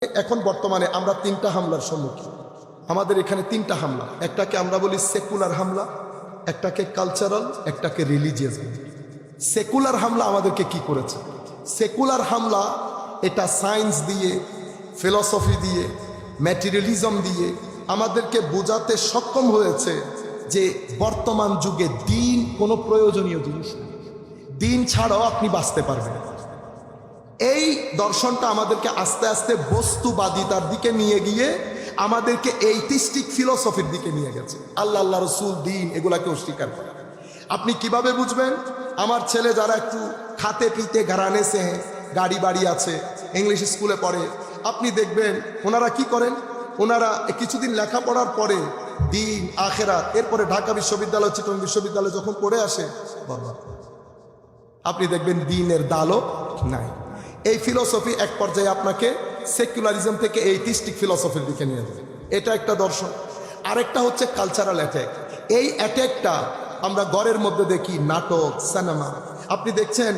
এখন বর্তমানে আমরা তিনটা হামলার সম্মুখীন। আমাদের এখানে তিনটা হামলা, একটাকে আমরা বলি সেকুলার হামলা, একটাকে কালচারাল, একটাকে রিলিজিয়াস। সেকুলার হামলা আমাদেরকে কি করেছে? সেকুলার হামলা এটা সায়েন্স দিয়ে, ফিলসফি দিয়ে, ম্যাটেরিয়ালিজম দিয়ে আমাদেরকে বোঝাতে সক্ষম হয়েছে যে বর্তমান যুগে দিন কোনো প্রয়োজনীয় জিনিস না, দিন ছাড়াও আপনি বাঁচতে পারবেন। এই দর্শনটা আমাদেরকে আস্তে আস্তে বস্তুবাদিতার দিকে নিয়ে গিয়ে আমাদেরকে এইটিস্টিক ফিলসফির দিকে নিয়ে গেছে। আল্লাহ, আল্লাহ রসুল, দিন এগুলাকে অস্বীকার করে। আপনি কিভাবে বুঝবেন? আমার ছেলে যারা একটু খাতে পিতে ঘরানে সে গাড়ি বাড়ি আছে, ইংলিশ স্কুলে পড়ে, আপনি দেখবেন ওনারা কি করেন, ওনারা কিছুদিন লেখাপড়ার পরে দিন আখেরাত, এরপরে ঢাকা বিশ্ববিদ্যালয়, চিটং বিশ্ববিদ্যালয় যখন পড়ে আসে, আপনি দেখবেন দিনের দালও নাই। এই ফিলসফি এক পর্যায়ে আপনাকে সেকুলারিজম থেকে এইটিস্টিক ফিলসফির দিকে নিয়ে যাবে। এটা একটা দর্শন। আরেকটা হচ্ছে কালচারাল অ্যাট্যাক। এই অ্যাট্যাকটা আমরা ঘরের মধ্যে দেখি, নাটক, সিনেমা। আপনি দেখছেন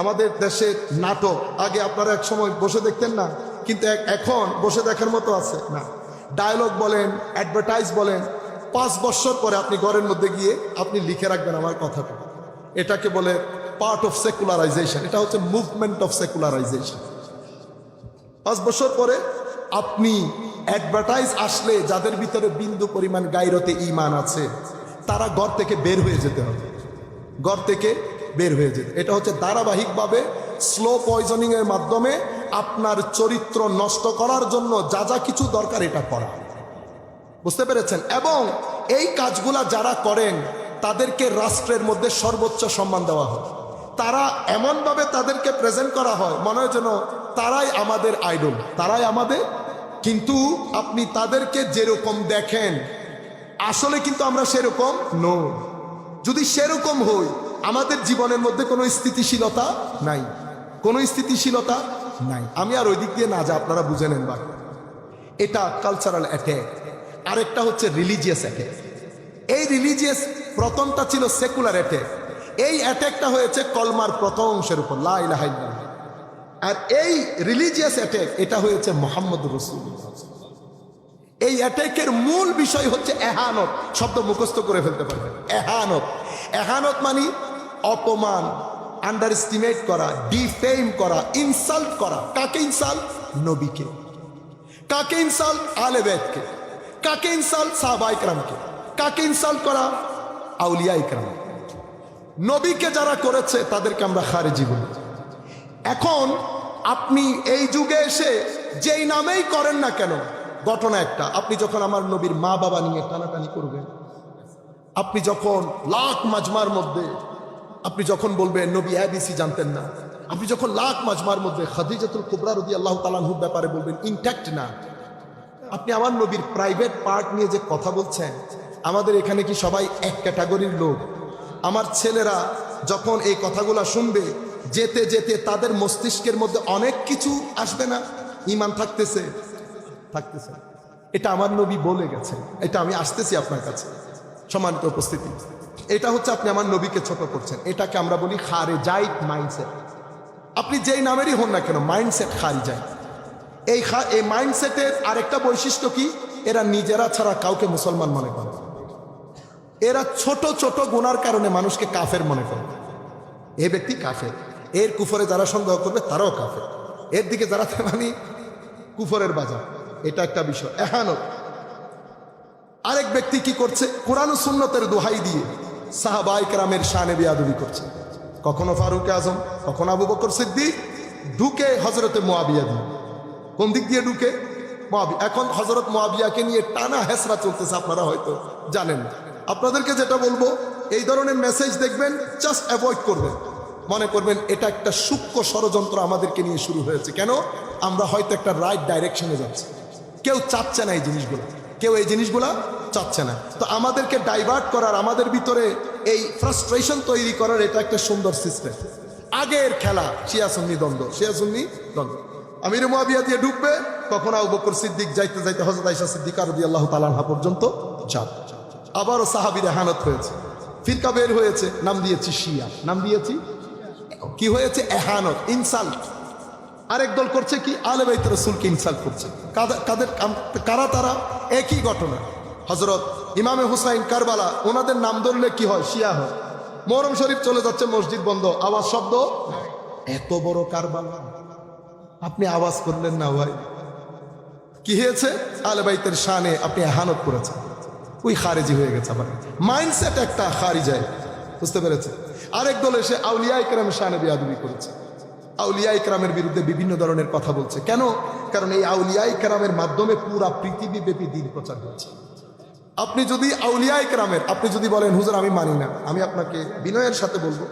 আমাদের দেশের নাটক, আগে আপনারা এক সময় বসে দেখতেন না, কিন্তু এখন বসে দেখার মতো আছে না। ডায়লগ বলেন, অ্যাডভার্টাইজ বলেন, 5 বছর পরে আপনি ঘরের মধ্যে গিয়ে আপনি লিখে রাখবেন আমার কথাটা। এটাকে বলে পার্ট অফ সেকুলারাইজেশন। এটা হচ্ছে মুভমেন্ট অফ সেকুলারাইজেশন। 5 বছর পরে আপনি অ্যাডভার্টাইজ আসলে যাদের ভিতরে বিন্দু পরিমাণ গায়রতে ঈমান আছে, তারা ঘর থেকে বের হয়ে যেতে হবে, ঘর থেকে বের হয়ে যেতে। এটা হচ্ছে ধারাবাহিকভাবে স্লো পয়জনিং এর মাধ্যমে আপনার চরিত্র নষ্ট করার জন্য যা যা কিছু দরকার এটা করা। বুঝতে পেরেছেন? এবং এই কাজগুলা যারা করেন তাদেরকে রাষ্ট্রের মধ্যে সর্বোচ্চ সম্মান দেওয়া হয়। তারা এমনভাবে তাদেরকে প্রেজেন্ট করা হয় মনে হয় যেন তারাই আমাদের আইডল, তারাই আমাদের। কিন্তু আপনি তাদেরকে যেরকম দেখেন আসলে কিন্তু আমরা সেরকম নই। যদি সেরকম হই, আমাদের জীবনের মধ্যে কোনো স্থিতিশীলতা নাই, কোনো স্থিতিশীলতা নাই। আমি আর ওই দিক দিয়ে না যা, আপনারা বুঝে নেন। বাকি এটা কালচারাল অ্যাট্যাক। আরেকটা হচ্ছে রিলিজিয়াস অ্যাট্যাক। এই রিলিজিয়াস, প্রথমটা ছিল সেকুলার অ্যাট্যাক। এই অ্যাট্যাকটা হয়েছে কলমার প্রথম অংশের উপর, লা ইলাহা ইল্লাল্লাহ। আর এই রিলিজিয়াস অ্যাট্যাক এটা হয়েছে মুহাম্মদ রাসূলুল্লাহ। এই অ্যাট্যাকের মূল বিষয় হচ্ছে এহানত। শব্দ মুখস্থ করে ফেলতে পারবেন। এহানত, এহানত মানে অপমান, আন্ডার এস্টিমেট করা, ডিফেম করা, ইনসাল্ট করা। কাকে ইনসাল্ট? নবীকে। কাকে ইনসাল্ট? আহলে বাইতকে। কাকে ইনসাল্ট? সাহাবায়ে কেরামকে। কাকে ইনসাল্ট করা? আউলিয়ায়ে কেরাম। নবীকে যারা করেছে তাদেরকে আমরা খারিজি বলি। এখন আপনি এই যুগে এসে যেই নামেই করেন না কেন, ঘটনা একটা, আপনি যখন আমার নবীর মা বাবা নিয়ে টানাটানি করবেন, আপনি যখন লাখ মাজমার মধ্যে আপনি যখন বলবেন নবী এবিসি জানতেন না, আপনি যখন লাখ মাজমার মধ্যে খাদিজাতুল কুবরা রাদিয়াল্লাহু তাআলা আনহুর ব্যাপারে বলবেন ইনট্যাক্ট না, আপনি আমার নবীর প্রাইভেট পার্ট নিয়ে যে কথা বলছেন, আমাদের এখানে কি সবাই এক ক্যাটাগরির লোক? আমার ছেলেরা যখন এই কথাগুলো শুনবে, যেতে যেতে তাদের মস্তিষ্কের মধ্যে অনেক কিছু আসবে না? ঈমান থাকতেছে, থাকতেছে। এটা আমার নবী বলে গেছেন। এটা আমি আসতেছি আপনার কাছে, সম্মানিত উপস্থিতি। এটা হচ্ছে আপনি আমার নবীকে ছোট করছেন। এটাকে আমরা বলি খারেজাইট মাইন্ডসেট। আপনি যেই নামেরই হন না কেন, মাইন্ডসেট খারিজাই। এই মাইন্ডসেটের আরেকটা বৈশিষ্ট্য কি? এরা নিজেরা ছাড়া কাউকে মুসলমান মনে করে। এরা ছোট ছোট গুনার কারণে মানুষকে কাফের মনে করে। এ ব্যক্তি কাফের, এর কুফরে যারা সন্দেহ করবে তারাও কাফের, এর দিকে যারা মানে কুফরের বাজার। এটা একটা বিষয়, এহানত। আরেক ব্যক্তি কি করছে? কোরআন ও সুন্নতের দোহাই দিয়ে সাহাবায়ে কেরামের শানে বেয়াদবি করছে। কখনো ফারুক আজম, কখনো আবু বকর সিদ্দিক, ঢুকে হজরতে মুআবিয়া দিয়ে। কোন দিক দিয়ে ঢুকে? মুআবিয়া। এখন হজরত মুআবিয়াকে নিয়ে টানা হেসরা চলতেছে, আপনারা হয়তো জানেন। আপনাদেরকে যেটা বলবো, এই ধরনের মেসেজ দেখবেন, জাস্ট অ্যাভয়েড করবেন। মনে করবেন এটা একটা সূক্ষ্ম ষড়যন্ত্র আমাদেরকে নিয়ে শুরু হয়েছে। কেন? আমরা হয়তো একটা রাইট ডাইরেকশনে যাচ্ছি। কেউ চাচ্ছে না এই জিনিসগুলো, কেউ এই জিনিসগুলা চাচ্ছে না। তো আমাদেরকে ডাইভার্ট করার, আমাদের ভিতরে এই ফ্রাস্ট্রেশন তৈরি করার এটা একটা সুন্দর সিস্টেম। আগের খেলা শিয়া সুন্নি দ্বন্দ্ব, শিয়া সুন্নি দ্বন্দ্ব। আমির মুআবিয়া দিয়ে ঢুকবে, তখন আবু বকর সিদ্দিক যাইতে যাইতে হযরত আয়েশা সিদ্দিকা রাদিয়াল্লাহু তাআলা আনহা পর্যন্ত যাবে। আবারও সাহাবীর এহানত হয়েছে, ফিরকা বের হয়েছে, নাম দিয়েছি শিয়া, নাম দিয়েছি। কি হয়েছে? এহানত, ইনসাল্ট। আরেক দল করছে কি আহলে বাইত রাসূলকে ইনসাল্ট করছে। কারা তারা? একই ঘটনা। হযরত ইমামে হুসাইন কারবালা, ওনাদের নাম ধরলে কি হয়? শিয়া হয়। মুহররম শরীফ চলে যাচ্ছে, মসজিদ বন্ধ, আওয়াজ শব্দ। এত বড় কারবালা আপনি আওয়াজ করলেন না ভাই, কি হয়েছে? আহলে বাইতের শানে আপনি এহানত করেছেন, ওই খারিজি হয়ে গেছে। আবার মাইন্ডসেট একটা খারিজায়, বুঝতে পেরেছে? আরেক দল এসে আউলিয়া ইকরামের শানে বেয়াদবি করেছে, আউলিয়া ইকরামের বিরুদ্ধে বিভিন্ন ধরনের কথা বলছে। কেন? কারণ এই আউলিয়া ইকরামের মাধ্যমে পুরা পৃথিবীব্যাপী দ্বীন প্রচার হচ্ছে। আপনি যদি আউলিয়া ইকরামের, আপনি যদি বলেন হুজুর আমি মানি না, আমি আপনাকে বিনয়ের সাথে বলবো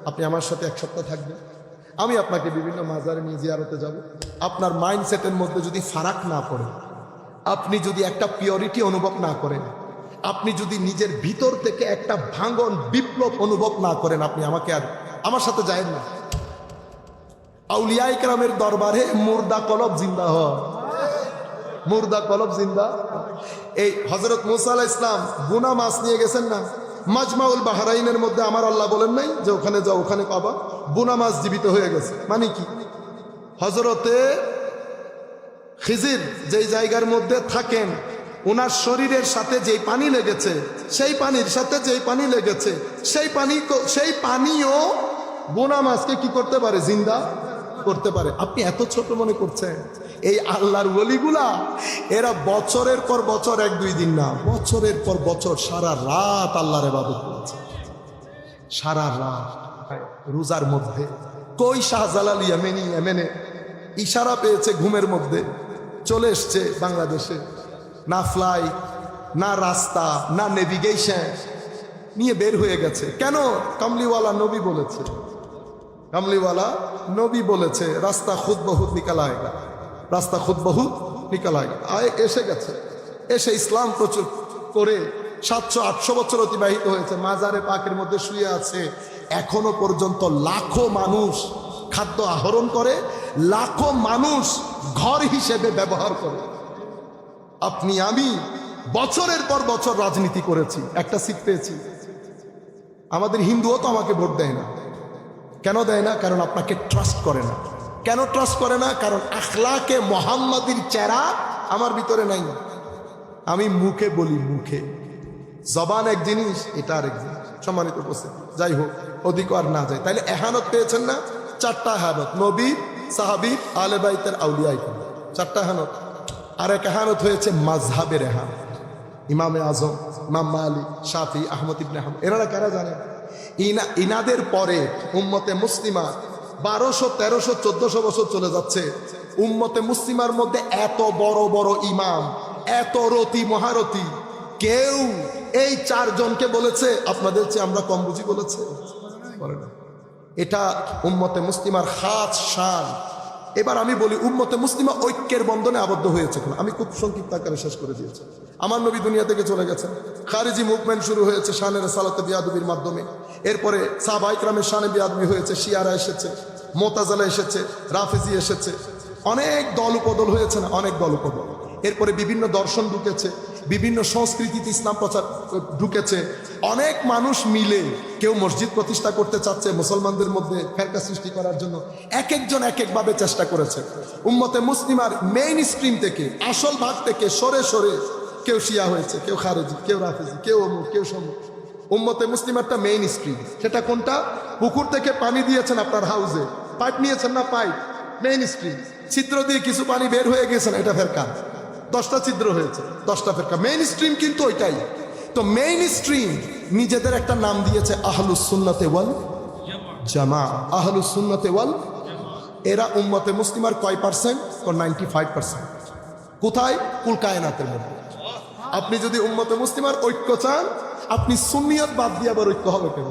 আপনি আমার সাথে এক সপ্তাহ থাকবেন, আমি আপনাকে বিভিন্ন মাজারে নিয়ে জিয়ারতে যাব। আপনার মাইন্ডসেটের মধ্যে যদি ফারাক না পড়ে, আপনি যদি একটা পিওরিটি অনুভব না করেন, আপনি যদি নিজের ভিতর থেকে একটা ভাঙন বিপ্লব অনুভব না করেন, আপনি আমাকে আর আমার সাথে যায়েন না। আউলিয়া ইকরামের দরবারে মুর্দা কলব জিন্দা হয়, মুর্দা কলব জিন্দা। এই হযরত মুসা আলাইহিস সালাম গুনা মাছ নিয়ে গেছেন না মাজমাউল বাহরাইনের মধ্যে, আমার আল্লাহ বলেন নাই যে ওখানে যাও, ওখানে পাবা বুনা মাছ জীবিত হয়ে গেছে। মানে কি? হযরতে খিজির যেই জায়গার মধ্যে থাকেন, ওনার শরীরের সাথে যেই পানি লেগেছে, সেই পানির সাথে যেই পানি লেগেছে, সেই পানিও বোনা মাছকে কি করতে পারে? জিন্দা করতে পারে। আপনি এত ছোট মনে করছেন? এই আল্লাহর ওলিগুলা এরা বছরের পর বছর, এক দুই দিন না, বছরের পর বছর সারা রাত আল্লাহর ইবাদত করেছে, সারা রাত রোজার মধ্যে। কই শাহজালাল ইয়েমেনে ইশারা পেয়েছে, ঘুমের মধ্যে চলে এসছে বাংলাদেশে, না ফ্লাইট, না রাস্তা, না নেভিগেশন, নিয়ে বের হয়ে গেছে। কেন? কামলিওয়ালা নবী বলেছে, কামলিওয়ালা নবী বলেছে রাস্তা খুদ বহুত নিকাল আয়েগা, রাস্তা খুদ বহুত নিকাল আয়েগা। এসে গেছে, এসে ইসলাম প্রচুর করে 700-800 বছর অতিবাহিত হয়েছে, মাজারে পাকের মধ্যে শুয়ে আছে। এখনো পর্যন্ত লাখো মানুষ খাদ্য আহরণ করে, লাখো মানুষ ঘর হিসেবে ব্যবহার করে। আপনি আমি বছরের পর বছর রাজনীতি করেছি, একটা সিট পেয়েছি। আমাদের হিন্দুও তো আমাকে ভোট দেয় না। কেন দেয় না? কারণ আপনাকে ট্রাস্ট করে না। কেন ট্রাস্ট করে না? কারণ আখলাকে মোহাম্মদীর চেহারা আমার ভিতরে নাই। আমি মুখে বলি, মুখে, জবান এক জিনিস, এটা আরেক জিনিস। সম্মানিত উপস্থিতি, যাই হোক, অধিক আর না যায়। তাইলে এহানত পেয়েছেন না? 4টা এহানত, নবী, সাহাবী, আহলে বাইতের, আউলিয়া ইকরাম, 4টা এহানত। আর এক এহানত হয়েছে মাযহাবের এহানত। ইমামে আজম, ইমাম মালিক, শাফি, আহমদ ইবনে হাম্বল, এনারা কারা জানেন? ইনাদের পরে উম্মতে মুসলিমা 1200, 1300, 1400 বছর চলে যাচ্ছে। উম্মতে মুসলিমার মধ্যে এত বড় বড় ইমাম, এত রতি মহারতি, কেউ এই 4 জনকে বলেছে আপনাদের চেয়ে আমরা কম বুঝি? বলেছে? বলে না। এটা উম্মতে মুসলিমার খাস শান। এবার আমি বলি, উম্মতে মুসলিমা ঐক্যের বন্ধনে আবদ্ধ হয়েছে কিনা? আমি খুব সংক্ষিপ্ত আকারে শেষ করে দিয়েছি। আমার নবী দুনিয়া থেকে চলে গেছেন, খারিজি মুভমেন্ট শুরু হয়েছে শানের সালাতে বিয়াদবির মাধ্যমে। এরপরে সাহাবা ইকরামের শানে বিয়াদবি হয়েছে, শিয়ারা এসেছে, মুতাজিলা এসেছে, রাফেজি এসেছে, অনেক দল উপদল হয়েছে না? অনেক দল উপদল। এরপরে বিভিন্ন দর্শন ঢুকেছে, বিভিন্ন সংস্কৃতিতে ইসলাম প্রচার ঢুকেছে। অনেক মানুষ মিলে কেউ মসজিদ প্রতিষ্ঠা করতে চাচ্ছে মুসলমানদের মধ্যে ফেরকা সৃষ্টি করার জন্য, এক একজন এক একভাবে চেষ্টা করেছে। উম্মতে মুসলিমার মেইন স্ট্রিম থেকে, আসল ভাগ থেকে সরে সরে কেউ শিয়া হয়েছে, কেউ খারেজি, কেউ রাফেজি, কেউ অমুক, কেউ সমুক। উম্মতে মুসলিমারটা মেইন স্ট্রিম। সেটা কোনটা? পুকুর থেকে পানি দিয়েছেন আপনার হাউজে, পাইপ নিয়েছেন না, পাইপ মেইন স্ট্রিম। ছিদ্র দিয়ে কিছু পানি বের হয়ে গেছে না, এটা ফেরকা। 10টা ছিদ্র হয়েছে, 10টা ফেরকা। মেইন স্ট্রিম কিন্তু ওইটাই। তো মেইন স্ট্রিম নিজেদের একটা নাম দিয়েছে আহলুস সুন্নাতে ওয়াল জামা। আহলুস সুন্নাতে ওয়াল, এরা উম্মতে মুসলিমার কয় পার্সেন্ট? 95%। কোথায়? কুল কায়নাতের মধ্যে। আপনি যদি উম্মতে মুসলিমার ঐক্য চান, আপনি সুন্নিয়ত বাদ দিয়ে আবার ঐক্য হবে কেন?